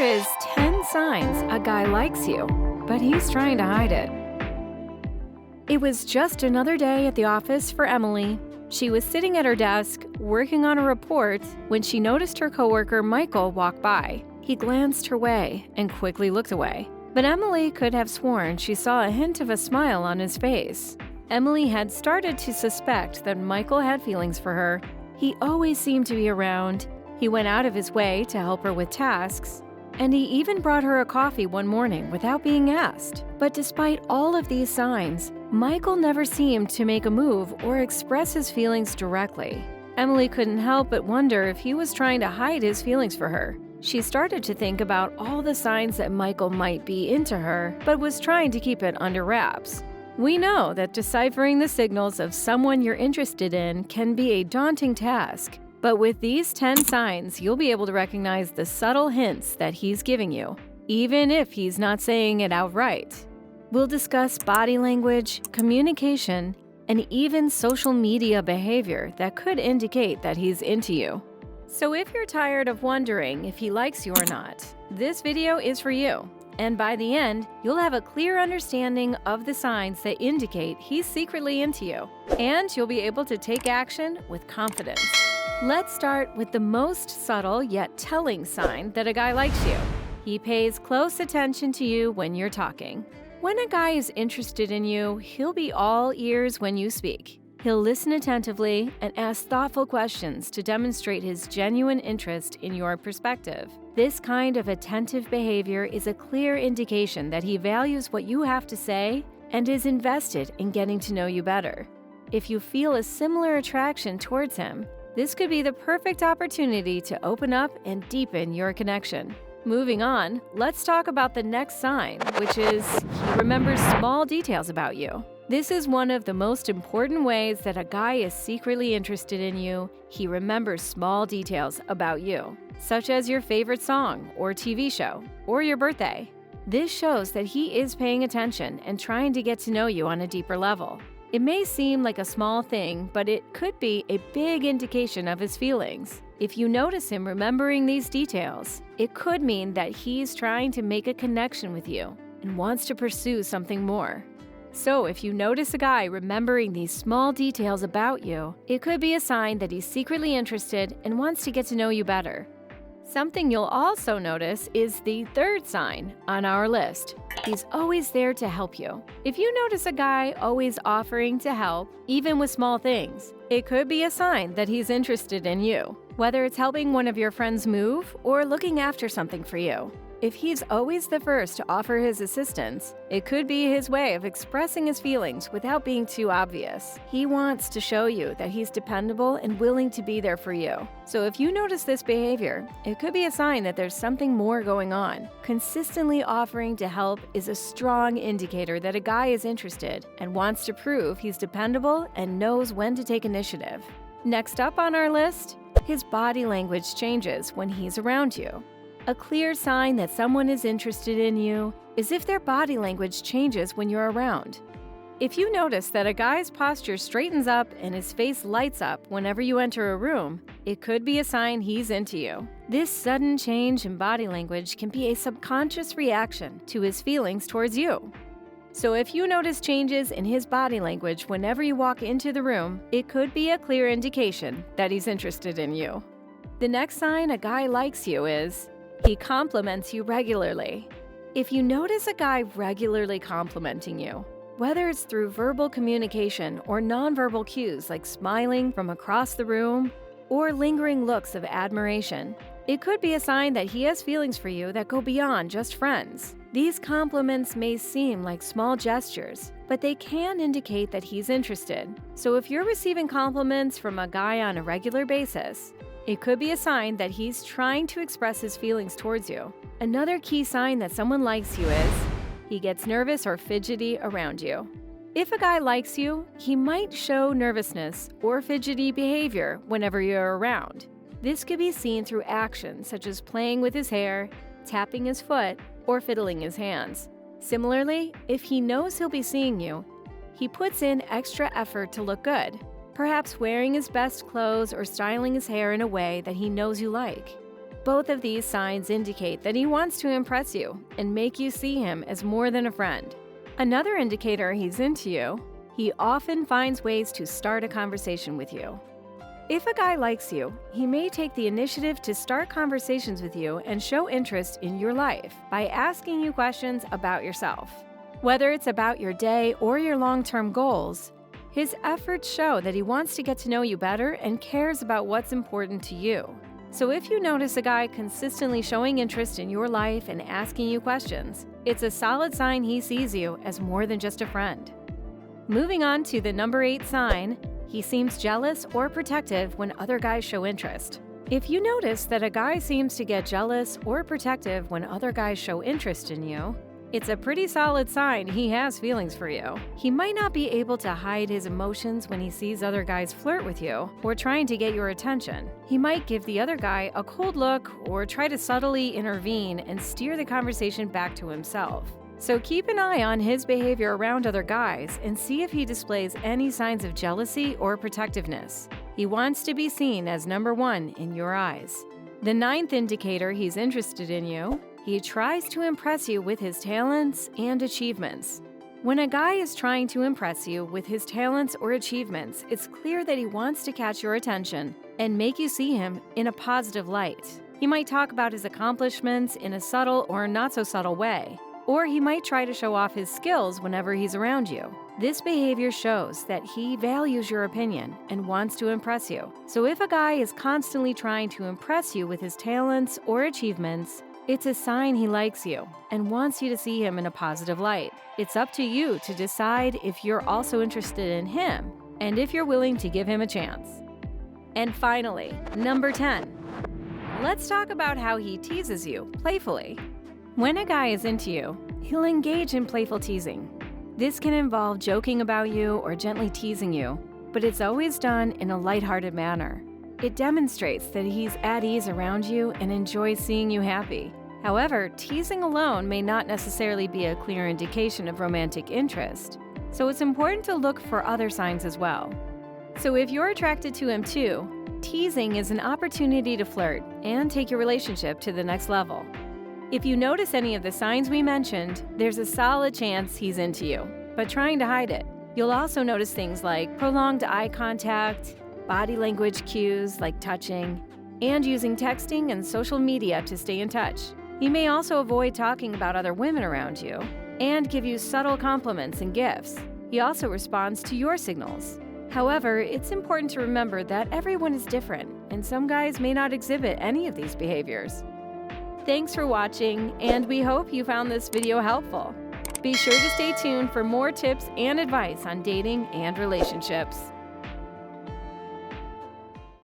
is 10 signs a guy likes you, but he's trying to hide it. It was just another day at the office for Emily. She was sitting at her desk, working on a report, when she noticed her coworker Michael walk by. He glanced her way and quickly looked away. But Emily could have sworn she saw a hint of a smile on his face. Emily had started to suspect that Michael had feelings for her. He always seemed to be around. He went out of his way to help her with tasks, and he even brought her a coffee one morning without being asked. But despite all of these signs, Michael never seemed to make a move or express his feelings directly. Emily couldn't help but wonder if he was trying to hide his feelings for her. She started to think about all the signs that Michael might be into her, but was trying to keep it under wraps. We know that deciphering the signals of someone you're interested in can be a daunting task. But with these 10 signs, you'll be able to recognize the subtle hints that he's giving you, even if he's not saying it outright. We'll discuss body language, communication, and even social media behavior that could indicate that he's into you. So if you're tired of wondering if he likes you or not, this video is for you. And by the end, you'll have a clear understanding of the signs that indicate he's secretly into you. And you'll be able to take action with confidence. Let's start with the most subtle yet telling sign that a guy likes you. He pays close attention to you when you're talking. When a guy is interested in you, he'll be all ears when you speak. He'll listen attentively and ask thoughtful questions to demonstrate his genuine interest in your perspective. This kind of attentive behavior is a clear indication that he values what you have to say and is invested in getting to know you better. If you feel a similar attraction towards him, this could be the perfect opportunity to open up and deepen your connection. Moving on, let's talk about the next sign, which is he remembers small details about you. This is one of the most important ways that a guy is secretly interested in you. He remembers small details about you, such as your favorite song or TV show, or your birthday. This shows that he is paying attention and trying to get to know you on a deeper level. It may seem like a small thing, but it could be a big indication of his feelings. If you notice him remembering these details, it could mean that he's trying to make a connection with you and wants to pursue something more. So if you notice a guy remembering these small details about you, it could be a sign that he's secretly interested and wants to get to know you better. Something you'll also notice is the third sign on our list. He's always there to help you. If you notice a guy always offering to help, even with small things, it could be a sign that he's interested in you, whether it's helping one of your friends move or looking after something for you. If he's always the first to offer his assistance, it could be his way of expressing his feelings without being too obvious. He wants to show you that he's dependable and willing to be there for you. So if you notice this behavior, it could be a sign that there's something more going on. Consistently offering to help is a strong indicator that a guy is interested and wants to prove he's dependable and knows when to take initiative. Next up on our list, his body language changes when he's around you. A clear sign that someone is interested in you is if their body language changes when you're around. If you notice that a guy's posture straightens up and his face lights up whenever you enter a room, it could be a sign he's into you. This sudden change in body language can be a subconscious reaction to his feelings towards you. So if you notice changes in his body language whenever you walk into the room, it could be a clear indication that he's interested in you. The next sign a guy likes you is he compliments you regularly. If you notice a guy regularly complimenting you, whether it's through verbal communication or nonverbal cues like smiling from across the room or lingering looks of admiration, it could be a sign that he has feelings for you that go beyond just friends. These compliments may seem like small gestures, but they can indicate that he's interested. So if you're receiving compliments from a guy on a regular basis, it could be a sign that he's trying to express his feelings towards you. Another key sign that someone likes you is he gets nervous or fidgety around you. If a guy likes you, he might show nervousness or fidgety behavior whenever you're around. This could be seen through actions such as playing with his hair, tapping his foot, or fiddling his hands. Similarly, if he knows he'll be seeing you, he puts in extra effort to look good, perhaps wearing his best clothes or styling his hair in a way that he knows you like. Both of these signs indicate that he wants to impress you and make you see him as more than a friend. Another indicator he's into you, he often finds ways to start a conversation with you. If a guy likes you, he may take the initiative to start conversations with you and show interest in your life by asking you questions about yourself. Whether it's about your day or your long-term goals, his efforts show that he wants to get to know you better and cares about what's important to you. So if you notice a guy consistently showing interest in your life and asking you questions, it's a solid sign he sees you as more than just a friend. Moving on to the number 8 sign, he seems jealous or protective when other guys show interest. If you notice that a guy seems to get jealous or protective when other guys show interest in you, it's a pretty solid sign he has feelings for you. He might not be able to hide his emotions when he sees other guys flirt with you or trying to get your attention. He might give the other guy a cold look or try to subtly intervene and steer the conversation back to himself. So keep an eye on his behavior around other guys and see if he displays any signs of jealousy or protectiveness. He wants to be seen as number 1 in your eyes. The 9th indicator he's interested in you, he tries to impress you with his talents and achievements. When a guy is trying to impress you with his talents or achievements, it's clear that he wants to catch your attention and make you see him in a positive light. He might talk about his accomplishments in a subtle or not so subtle way, or he might try to show off his skills whenever he's around you. This behavior shows that he values your opinion and wants to impress you. So if a guy is constantly trying to impress you with his talents or achievements, it's a sign he likes you and wants you to see him in a positive light. It's up to you to decide if you're also interested in him and if you're willing to give him a chance. And finally, number 10. Let's talk about how he teases you playfully. When a guy is into you, he'll engage in playful teasing. This can involve joking about you or gently teasing you, but it's always done in a lighthearted manner. It demonstrates that he's at ease around you and enjoys seeing you happy. However, teasing alone may not necessarily be a clear indication of romantic interest, so it's important to look for other signs as well. So if you're attracted to him too, teasing is an opportunity to flirt and take your relationship to the next level. If you notice any of the signs we mentioned, there's a solid chance he's into you, but trying to hide it. You'll also notice things like prolonged eye contact, body language cues like touching, and using texting and social media to stay in touch. He may also avoid talking about other women around you and give you subtle compliments and gifts. He also responds to your signals. However, it's important to remember that everyone is different, and some guys may not exhibit any of these behaviors. Thanks for watching, and we hope you found this video helpful. Be sure to stay tuned for more tips and advice on dating and relationships.